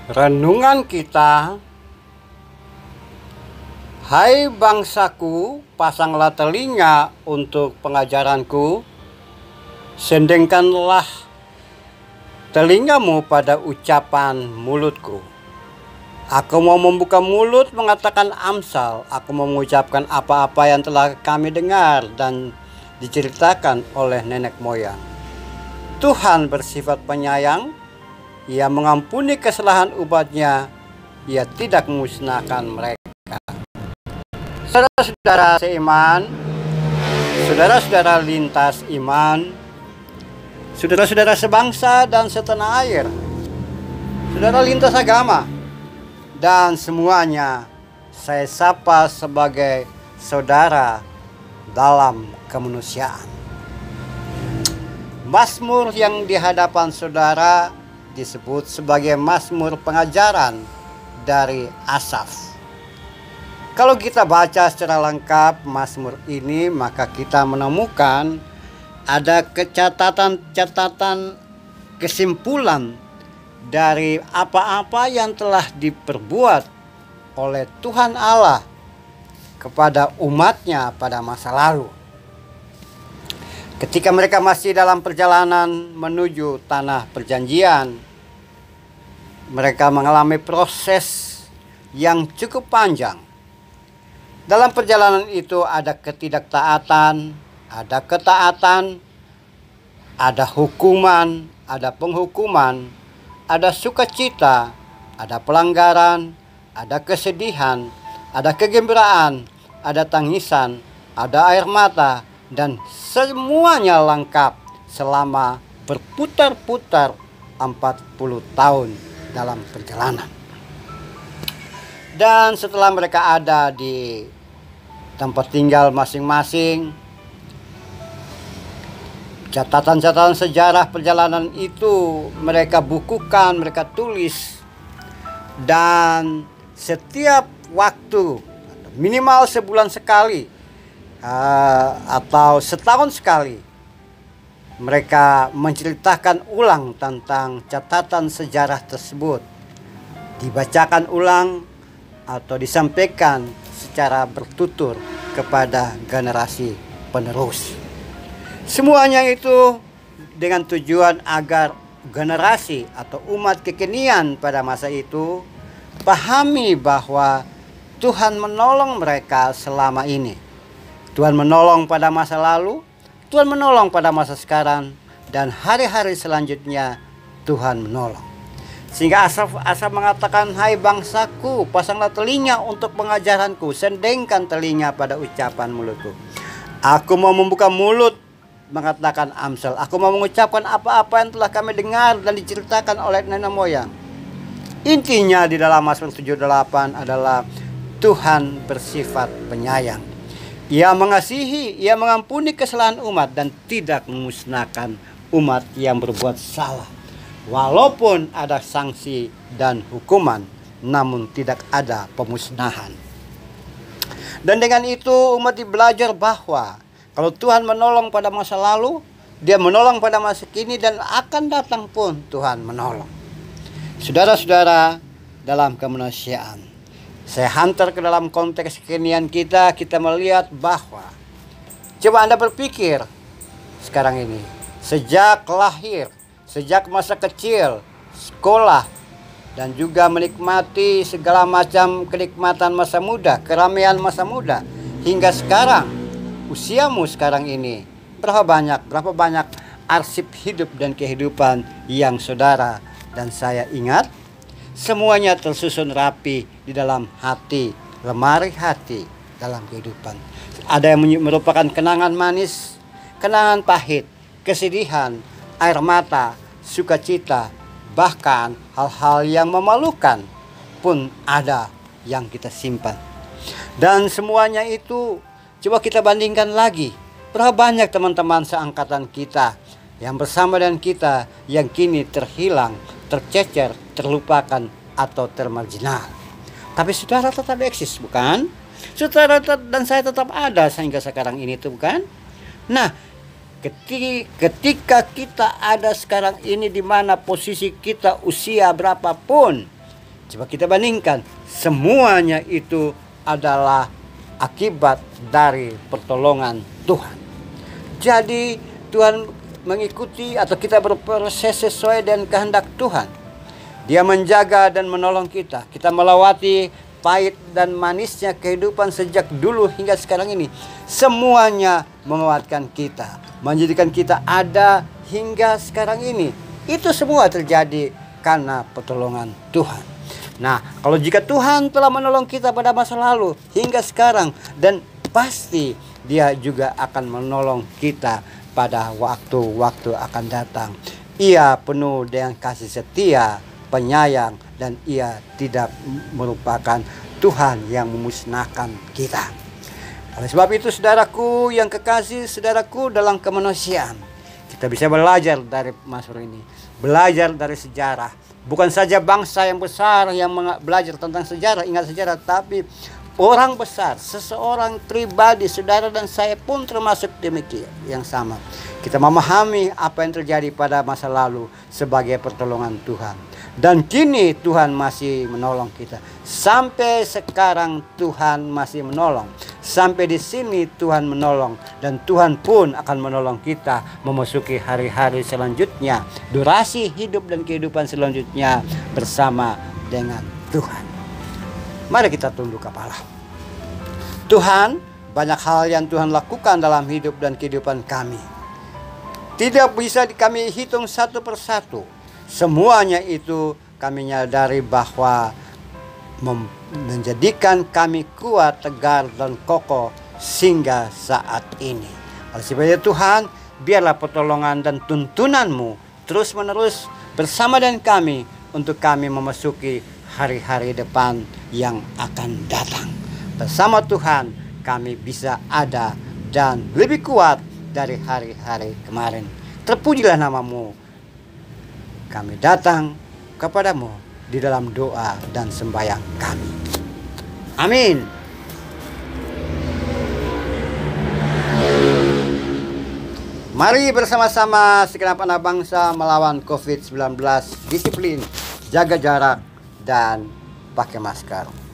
Renungan kita, hai bangsaku, pasanglah telinga untuk pengajaranku, sendengkanlah telingamu pada ucapan mulutku. Aku mau membuka mulut mengatakan Amsal, aku mau mengucapkan apa-apa yang telah kami dengar dan diceritakan oleh nenek moyang. Tuhan bersifat penyayang, Ia mengampuni kesalahan umatnya, Ia tidak memusnahkan mereka. Saudara-saudara seiman, saudara-saudara lintas iman, saudara-saudara sebangsa dan setanah air, saudara lintas agama, dan semuanya saya sapa sebagai saudara dalam kemanusiaan. Mazmur yang di hadapan saudara disebut sebagai Mazmur pengajaran dari Asaf. Kalau kita baca secara lengkap Mazmur ini, maka kita menemukan ada catatan kesimpulan dari apa-apa yang telah diperbuat oleh Tuhan Allah kepada umatnya pada masa lalu. Ketika mereka masih dalam perjalanan menuju tanah perjanjian, mereka mengalami proses yang cukup panjang. Dalam perjalanan itu ada ketidaktaatan, ada ketaatan, ada hukuman, ada penghukuman, ada sukacita, ada pelanggaran, ada kesedihan, ada kegembiraan, ada tangisan, ada air mata, dan semuanya lengkap selama berputar-putar 40 tahun dalam perjalanan. Dan setelah mereka ada di tempat tinggal masing-masing, catatan-catatan sejarah perjalanan itu mereka bukukan, mereka tulis, dan setiap waktu minimal sebulan sekali atau setahun sekali mereka menceritakan ulang tentang catatan sejarah tersebut, dibacakan ulang atau disampaikan secara bertutur kepada generasi penerus. Semuanya itu dengan tujuan agar generasi atau umat kekinian pada masa itu pahami bahwa Tuhan menolong mereka selama ini. Tuhan menolong pada masa lalu, Tuhan menolong pada masa sekarang, dan hari-hari selanjutnya Tuhan menolong. Sehingga Asaf mengatakan, hai bangsaku, pasanglah telinga untuk pengajaranku, sendengkan telinga pada ucapan mulutku. Aku mau membuka mulut mengatakan Amsal, aku mau mengucapkan apa-apa yang telah kami dengar dan diceritakan oleh nenek moyang. Intinya di dalam Mazmur 78 adalah Tuhan bersifat penyayang. Ia mengasihi, Ia mengampuni kesalahan umat dan tidak memusnahkan umat yang berbuat salah. Walaupun ada sanksi dan hukuman, namun tidak ada pemusnahan. Dan dengan itu umat belajar bahwa kalau Tuhan menolong pada masa lalu, Dia menolong pada masa kini, dan akan datang pun Tuhan menolong. Saudara-saudara dalam kemanusiaan, saya hantar ke dalam konteks kekinian kita melihat bahwa, coba Anda berpikir sekarang ini, sejak lahir, sejak masa kecil, sekolah, dan juga menikmati segala macam kenikmatan masa muda, keramaian masa muda, hingga sekarang, usiamu sekarang ini, berapa banyak arsip hidup dan kehidupan yang saudara dan saya ingat? Semuanya tersusun rapi di dalam hati, lemari hati dalam kehidupan. Ada yang merupakan kenangan manis, kenangan pahit, kesedihan, air mata, sukacita, bahkan hal-hal yang memalukan pun ada yang kita simpan. Dan semuanya itu coba kita bandingkan lagi. Berapa banyak teman-teman seangkatan kita yang bersama dengan kita yang kini terhilang, tercecer, terlupakan, atau termarginal. Tapi saudara tetap eksis, bukan? Saudara dan saya tetap ada sehingga sekarang ini, itu bukan? Nah, ketika kita ada sekarang ini, di mana posisi kita usia berapapun, Coba kita bandingkan, semuanya itu adalah akibat dari pertolongan Tuhan. Jadi Tuhan mengikuti atau kita berproses sesuai dengan kehendak Tuhan. Dia menjaga dan menolong kita. Kita melewati pahit dan manisnya kehidupan sejak dulu hingga sekarang ini. Semuanya menguatkan kita, menjadikan kita ada hingga sekarang ini. Itu semua terjadi karena pertolongan Tuhan. Nah, kalau jika Tuhan telah menolong kita pada masa lalu hingga sekarang, dan pasti Dia juga akan menolong kita pada waktu-waktu akan datang. Ia penuh dengan kasih setia, penyayang, dan Ia tidak merupakan Tuhan yang memusnahkan kita. Oleh sebab itu, saudaraku yang kekasih, saudaraku dalam kemanusiaan, kita bisa belajar dari Mazmur ini, belajar dari sejarah. Bukan saja bangsa yang besar yang belajar tentang sejarah, ingat sejarah, tapi orang besar, seseorang pribadi, saudara dan saya pun termasuk demikian yang sama. Kita memahami apa yang terjadi pada masa lalu sebagai pertolongan Tuhan. Dan kini Tuhan masih menolong kita. Sampai sekarang Tuhan masih menolong. Sampai di sini Tuhan menolong. Dan Tuhan pun akan menolong kita memasuki hari-hari selanjutnya. Durasi hidup dan kehidupan selanjutnya bersama dengan Tuhan. Mari kita tunduk kepala. Tuhan, banyak hal yang Tuhan lakukan dalam hidup dan kehidupan kami. Tidak bisa kami hitung satu persatu. Semuanya itu kami menyadari bahwa menjadikan kami kuat, tegar, dan kokoh sehingga saat ini. Oleh sebab itu Tuhan, biarlah pertolongan dan tuntunan-Mu terus menerus bersama dengan kami untuk kami memasuki hari-hari depan yang akan datang. Bersama Tuhan kami bisa ada dan lebih kuat dari hari-hari kemarin. Terpujilah nama-Mu. Kami datang kepadamu di dalam doa dan sembahyang kami. Amin. Mari bersama-sama segenap anak bangsa melawan COVID-19. Disiplin, jaga jarak, dan pakai masker.